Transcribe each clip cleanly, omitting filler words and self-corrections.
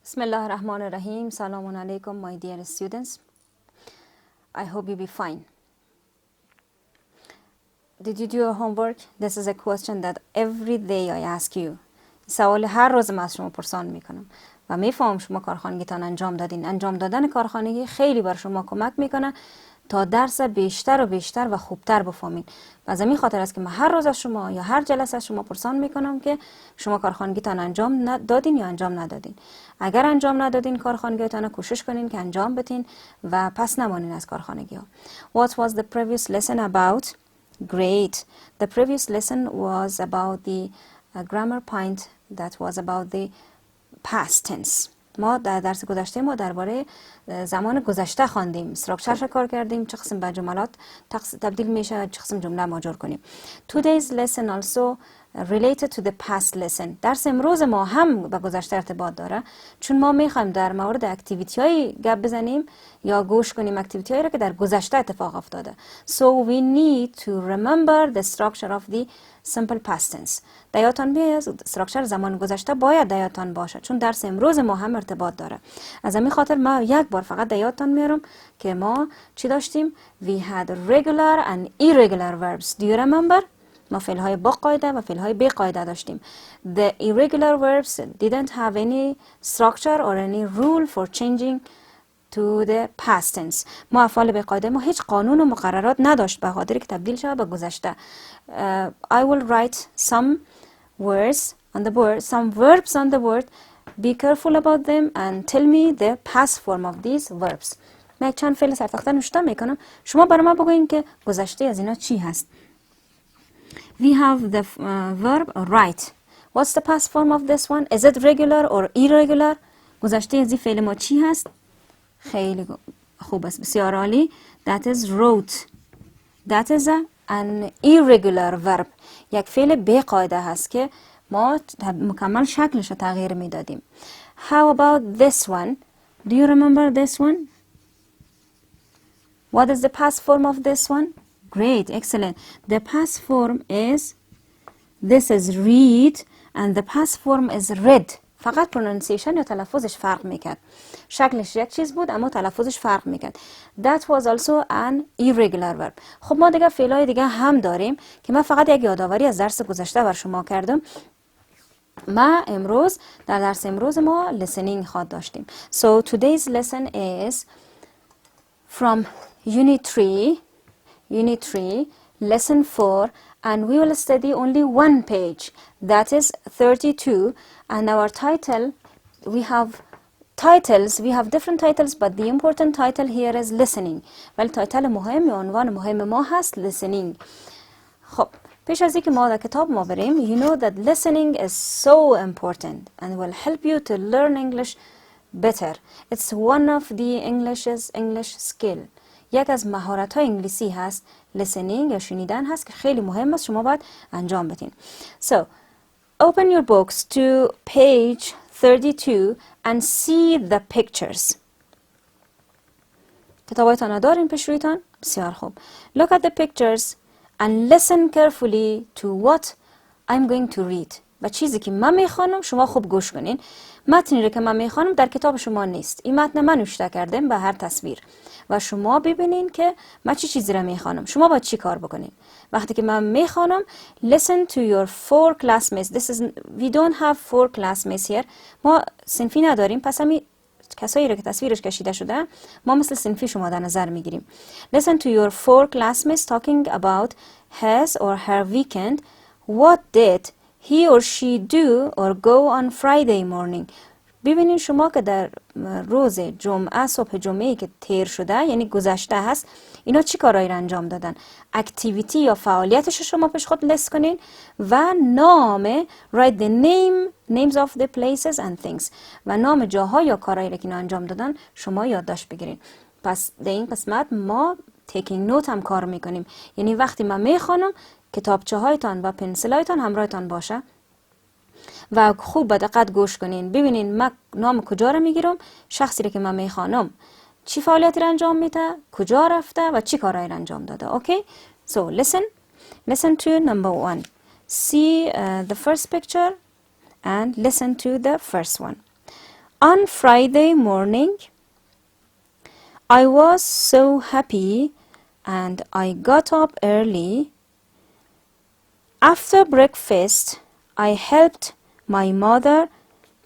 Bismillah ar-Rahman ar-Rahim. Salamun alaikum, my dear students. I hope you'll be fine. Did you do your homework? This is a question that every day I ask you. سوال هر روز من از شما پرسان میکنم و میفهم شما کارخانگیتان انجام دادین. انجام دادن کارخانگی خیلی بر شما کمک میکنه تا درس بیشتر و بیشتر و خوبتر بفهمین. و از همین خاطر است که من هر روز از شما یا هر جلسه از شما پرسان میکنم که شما کارخانگیتان انجام دادین یا انجام ندادین. اگر انجام ندادین کارخانگیتان کوشش کنین که انجام بدین و پس نمانین از کارخانگی ها. What was the previous lesson about? Great. The previous lesson was about the grammar point that was about the past tense. ما در درس گذشته ما درباره زمان گذشته خواندیم. استراکچرش کار کردیم، چه قسم به جملات تبدیل میشه و چه قسم جمله ماجور کنیم. Today's lesson also related to the past lesson. درس امروز ما هم به گذشته ارتباط داره، چون ما میخوایم در مورد اکتیویتی هایی گپ بزنیم یا گوش کنیم اکتیویتی هایی را که در گذشته اتفاق افتاده. So we need to remember the structure of the simple past tense. دیاتان بیاید استراکچر زمان گذشته باید دیاتان باشه، چون درس امروز ما هم ارتباط داره. از همین خاطر ما یک بار فقط دیاتان میارم که ما چی داشتیم؟ We had regular and irregular verbs. Do you remember? ما فعل های با قاعده و فعل های بی قاعده داشتیم. The irregular verbs didn't have any structure or any rule for changing to the past tense. ما افعال بی قاعده ما هیچ قانون و مقررات نداشت به خاطر که تبدیل شود به گذشته. I will write some words on the board, some verbs on the board. Be careful about them and tell me the past form of these verbs. من چند فعل سر تخته نوشته میکنم، شما برای ما بگوین که گذشته از اینا چی هست. We have the verb write. What's the past form of this one? Is it regular or irregular? گذشته از این فعل ما چی هست؟ خیلی خوب است، بسیار عالی. That is wrote. That is an irregular verb. یک فعل بی قاعده هست که ما مکمل شکلش رو تغییر میدادیم. How about this one? Do you remember this one? What is the past form of this one? Great, excellent. The past form is, this is read and the past form is read. فقط pronunciation یا تلفظش فرق میکرد. شکلش یک چیز بود اما تلفظش فرق میکرد. That was also an irregular verb. خب ما دیگه فعلای دیگه هم داریم که من فقط یک یادآوری از درس گذشته بر شما کردم. ما امروز در درس امروز ما listening خواد داشتیم. So today's lesson is from Unit 3, Lesson 4, and we will study only one page, that is 32, and our title, we have titles, we have different titles, but the important title here is listening. ولی تایتل مهم یا عنوان مهم ما هست listening. خب پیش از اینکه ما در کتاب ما بریم, you know that listening is so important and will help you to learn English better. It's one of the English skill. یک از مهارت های انگلیسی هست listening یا شنیدن هست که خیلی مهم است، شما باید انجام بدین. So open your books to page 32 and see the pictures. کتابایتان دارین پیش رویتان؟ بسیار خوب. Look at the pictures and listen carefully to what I'm going to read. و چیزی که من میخوانم شما خوب گوش کنین. متنی رو که من میخوانم در کتاب شما نیست. این متن من نوشته کردم به هر تصویر. و شما ببینین که من چی چیزی رو میخوانم. شما باید چی کار بکنین؟ وقتی که من میخوانم listen to your 4 classmates. We don't have 4 classmates here. ما صنفی نداریم، پس همین کسایی رو که تصویرش کشیده شده ما مثل صنفی شما در نظر میگیریم. Listen to your 4 classmates talking about his or her weekend. What did he or she do or go on Friday morning? ببینید شما که در روز جمعه صبح جمعه‌ای که تیر شده یعنی گذشته هست اینا چی کارایی رو انجام دادن؟ اکتیویتی یا فعالیتش شما پیش خود لیست کنین و نام write the names of the places and things و نام جاها یا کارایی رو که انجام دادن شما یادداشت بگیرین. پس در این قسمت ما taking note هم کار میکنیم، یعنی وقتی من میخوانم کتابچه هایتان و پنسل هایتان همراهتان باشه و خوب به دقت گوش کنین. ببینین من نام کجا رو میگیرم، شخصی رو که من میخوانم چی فعالیتی رو انجام میده، کجا رفته و چی کارایی رو انجام داده. اوکی؟ So listen to number 1. See the first picture and listen to the first one. On Friday morning, I was so happy and I got up early. After breakfast, I helped my mother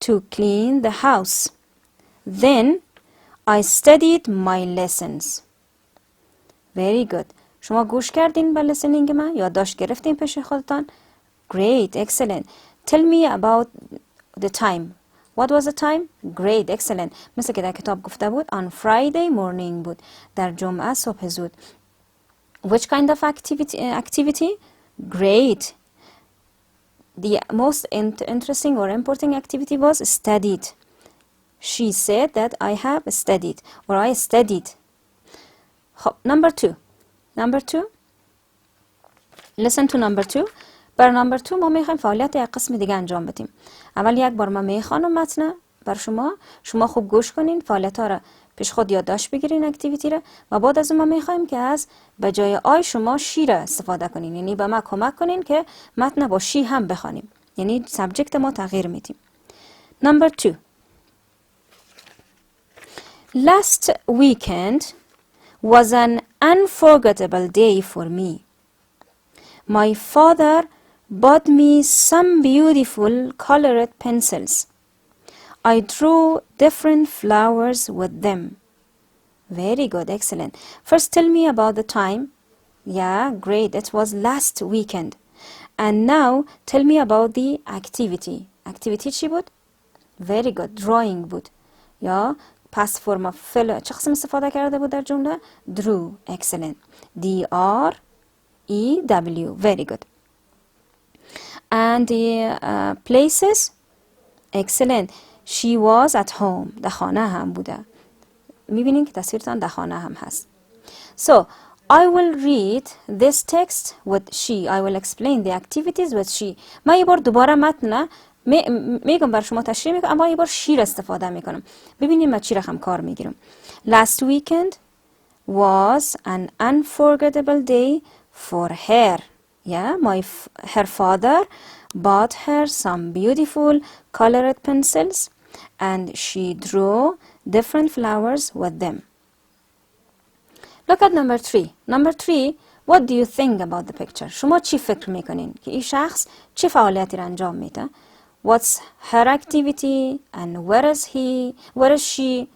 to clean the house. Then I studied my lessons. Very good. شما گوش کردین به listening من؟ یادداشت گرفتین پیش خودتان؟ Great, excellent. Tell me about the time. What was the time? Great, excellent. مثل که در کتاب گفته بود on Friday morning بود. در جمعه صبح زود. Which kind of activity? Great. The most interesting or important activity was studied. She said that I have studied or I studied. Number two. Listen to number two. بر نمبر 2 ما میخوایم فعالیت یک قسم دیگه انجام بدیم. اول یک بار ما میخوانم متن بر شما خوب گوش کنین، فعالیت ها را پیش خود یادداشت بگیرین، اکتیویتی را، و بعد از اون ما میخوایم که از به جای آی شما شی را استفاده کنین، یعنی به ما کمک کنین که متن با شی هم بخوانیم، یعنی سابجکت ما تغییر میدیم. Number 2. Last weekend was an unforgettable day for me. My father bought me some beautiful colored pencils. I drew different flowers with them. Very good, excellent. First tell me about the time. Yeah, great. It was last weekend. And now tell me about the activity. Activity چی بود؟ Very good. Drawing بود. یا past form of fill. چه قسم استفاده کرده بود در جمله؟ Drew. Excellent. D-R-E-W. Very good. And the places? Excellent. She was at home. در خانه هم بوده. میبینین که تصویرتان در خانه هم هست. So, I will read this text with she. I will explain the activities with she. من یه بار دوباره متن میگم بر شما تشریح میکنم، اما یه بار شیر استفاده میکنم. ببینیم من چی رقم کار میگیرم. Last weekend was an unforgettable day for her. Yeah, her father bought her some beautiful colored pencils and she drew different flowers with them. Look at number 3. Number 3, what do you think about the picture? شما چی فکر میکنین که این شخص چه فعالیتی را انجام میده؟ What's her activity and where is she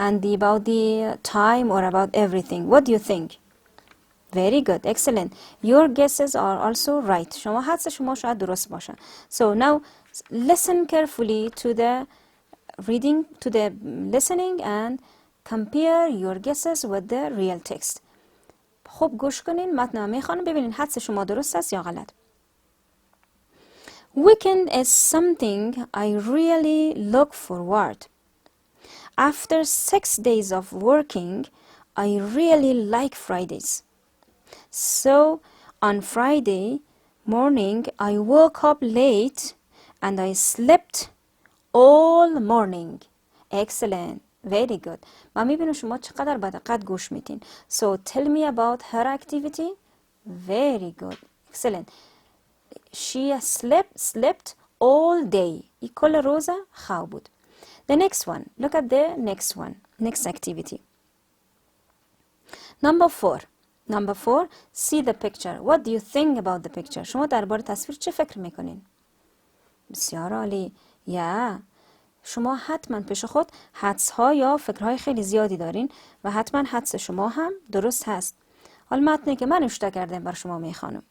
and about the time or about everything? What do you think? Very good, excellent. Your guesses are also right. شما حدس شما شاید درست باشه. So now listen carefully to the reading, to the listening and compare your guesses with the real text. خوب گوش کنین، متن میخوانم، ببینین حدس شما درست است یا غلط. Weekend is something I really look forward. After 6 days of working, I really like Fridays. So, on Friday morning, I woke up late and I slept all morning. Excellent. Very good. ما میبینم شما چقدر به دقت گوش میتین. So, tell me about her activity. Very good. Excellent. She slept all day. ای کل روز خواب بود. The next one. Look at the next one. Next activity. Number 4. Number 4, see the picture. What do you think about the picture? شما درباره تصویر چه فکر میکنین؟ بسیار عالی. شما حتما پیش خود حدس ها یا فکرهای خیلی زیادی دارین و حتما حدس شما هم درست هست. حال متنی که من نوشته کردم بر شما میخوانم.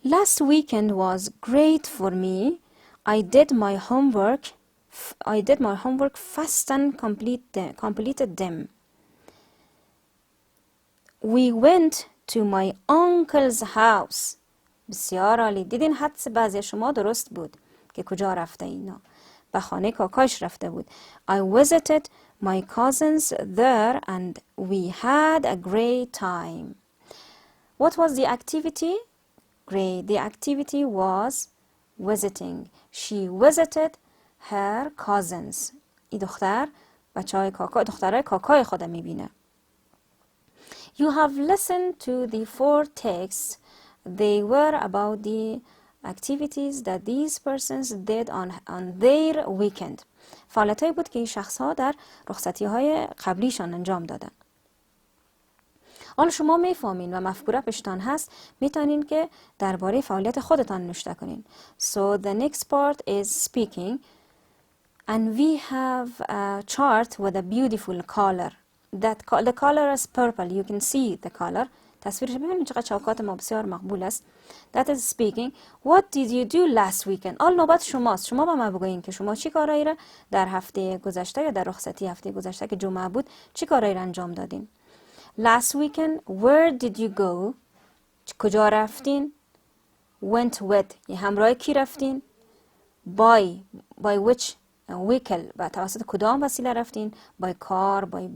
Last weekend was great for me. I did my homework fast and completed them. We went to my uncle's house. بسیار عالی. دیدین حدس بعضی شما درست بود که کجا رفته اینا. به خانه کاکاش رفته بود. I visited my cousins there and we had a great time. What was the activity? Great. The activity was visiting. She visited her cousins. این دختر بچهای دخترای کاکای خود میبینه. You have listened to the 4 texts. They were about the activities that these persons did on their weekend. فعالیتایی بود که این شخص ها در رخصتی های قبلیشان انجام دادن. حالا شما میفهمین و مفکوره پشتان هست، میتونین که درباره فعالیت خودتان نوشته کنین. So the next part is speaking and we have a chart with a beautiful color. The color is purple. You can see the color. تصویرش ببینید چقدر چوکات ما بسیار مقبول است. That is speaking. What did you do last weekend? آل نوبت شماست. شما با من بگوین که شما چی کارایی را در هفته گذشته یا در رخصتی هفته گذشته که جمعه بود چی کارایی را انجام دادین؟ Last weekend, where did you go? کجا رفتین؟ Went with. همراه کی رفتین؟ By which vehicle. و توسط کدام وسیله رفتین؟ By car, by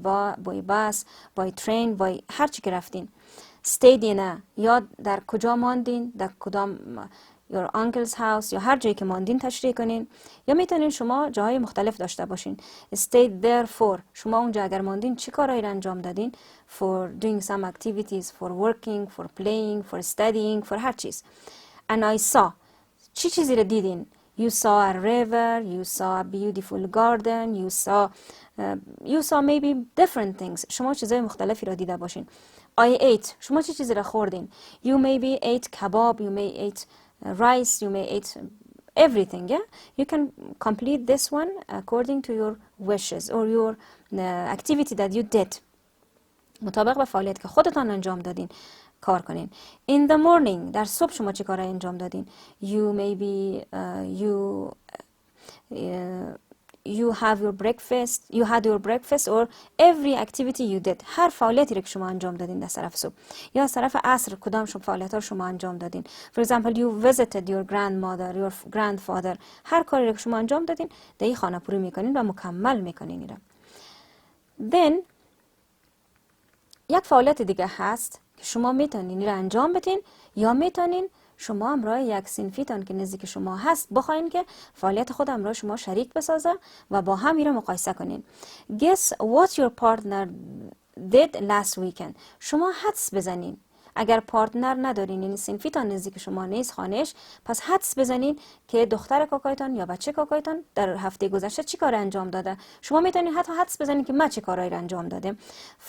bus, by train, by هر چی که رفتین. Stayed in a. یا در کجا ماندین؟ در کدام your uncle's house یا هر جایی که ماندین تشریح کنین. یا میتونین شما جاهای مختلف داشته باشین. Stayed there for. شما اونجا اگر ماندین چی کارایی را انجام دادین؟ For doing some activities, for working, for playing, for studying, for هر چیز. And I saw. چی چیزی را دیدین؟ You saw a river, you saw a beautiful garden, you saw maybe different things. شما چیزای مختلفی را دیده باشین. I ate. شما چی چیزی را خوردین؟ You maybe ate kebab, you may ate rice, you may eat everything. Yeah, you can complete this one according to your wishes or your activity that you did. مطابق به فعالیت که خودتان انجام دادین کار کنین. In the morning. در صبح شما چه کارایی انجام دادین؟ You maybe you have your breakfast, you had your breakfast or every activity you did. هر فعالیتی رو که شما انجام دادین در طرف صبح یا طرف عصر کدام فعالیت ها شما انجام دادین. For example, you visited your grandmother, your grandfather. هر کاری رو که شما انجام دادین در این خانه پوری میکنین و مکمل میکنین اینا. Then یک فعالیت دیگه هست که شما میتونین این رو انجام بدین یا میتونین شما همراه یک صنفیتان که نزدیک شما هست بخواین که فعالیت خود همراه شما شریک بسازه و با هم رو مقایسه کنین. Guess what your partner did last weekend. شما حدس بزنین. اگر پارتنر ندارین یعنی صنفیتان نزدیک شما نیست خانهش، پس حدس بزنین که دختر کاکایتان یا بچه کاکایتان در هفته گذشته چی کار انجام داده. شما میتونین حتی حدس بزنین که من چه کارایی انجام دادم.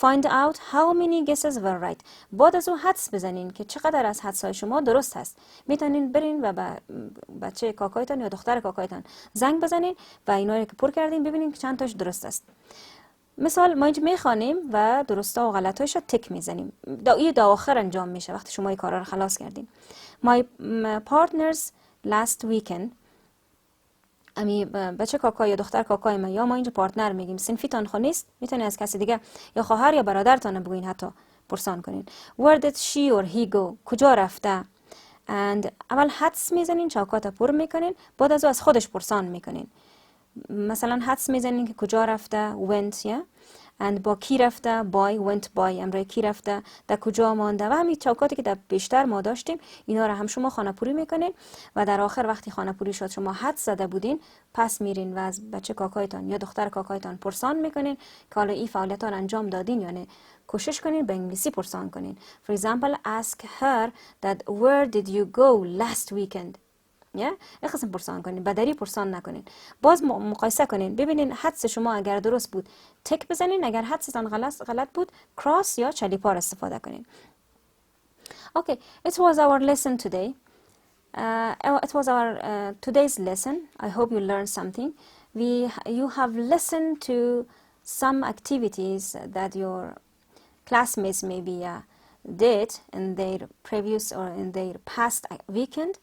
Find out how many guesses were right. بعد از اون حدس بزنین که چقدر از حدس‌های شما درست هست. میتونین برین و بچه کاکایتان یا دختر کاکایتان زنگ بزنین و اینا رو که پر کردین ببینین که چند تاش درست است. مثال ما اینجا میخوانیم و درستا و غلطایش رو تک میزنیم. این دا آخر انجام میشه وقتی شما این کارا رو خلاص کردین. My partners last weekend. امی بچه کاکا یا دختر کاکای من یا ما اینجا پارتنر میگیم. صنفیتان خو نیست میتونی از کسی دیگه یا خواهر یا برادرتان بگوین حتی پرسان کنین. Where did she or he go. کجا رفته. And اول حدس میزنین چوکات پر میکنین بعد از خودش پرسان میکنین. مثلا حدس میزنین که کجا رفته went یا and با کی رفته by went by امرای کی رفته در کجا مانده و همین چوکاتی که در بیشتر ما داشتیم اینا رو هم شما خانه پوری میکنین و در آخر وقتی خانه پوری شد شما حدس زده بودین پس میرین و از بچه کاکایتان یا دختر کاکایتان پرسان میکنین که حالا این فعالیت ها رو انجام دادین یا نه. کوشش کنین به انگلیسی پرسان کنین. For example, ask her that where did you go last weekend. یا قسم پرسان کنین بدری پرسان نکنین. باز مقایسه کنین ببینین حدس شما اگر درست بود تک بزنین اگر حدستان غلط بود کراس یا چلیپار استفاده کنین. Okay, it was our lesson today. It was our today's lesson. I hope you learned something. You have listened to some activities that your classmates maybe did in their previous or in their past weekend.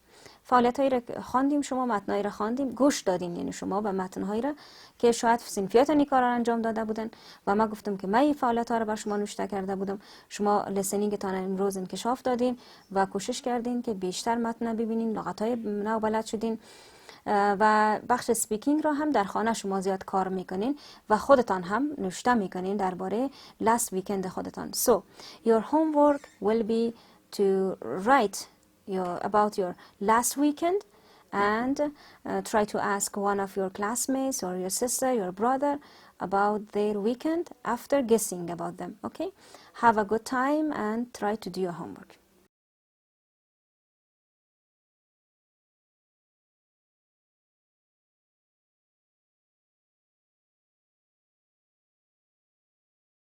فعالیتایی را خواندیم شما متنایی را خواندیم گوش دادین یعنی شما به متنهایی را که شاید صنفیات این کارا انجام داده بودن و من گفتم که من این فعالیت‌ها را بر شما نوشته کرده بودم. شما لسنینگتان امروز انکشاف دادین و کوشش کردین که بیشتر متن ببینین لغت‌های نو بلد شدین و بخش سپیکینگ را هم در خانه شما زیاد کار میکنین و خودتان هم نوشته میکنین درباره last weekend خودتان. So your homework will be to write about your last weekend and try to ask one of your classmates or your sister, your brother about their weekend after guessing about them. Okay? Have a good time and try to do your homework.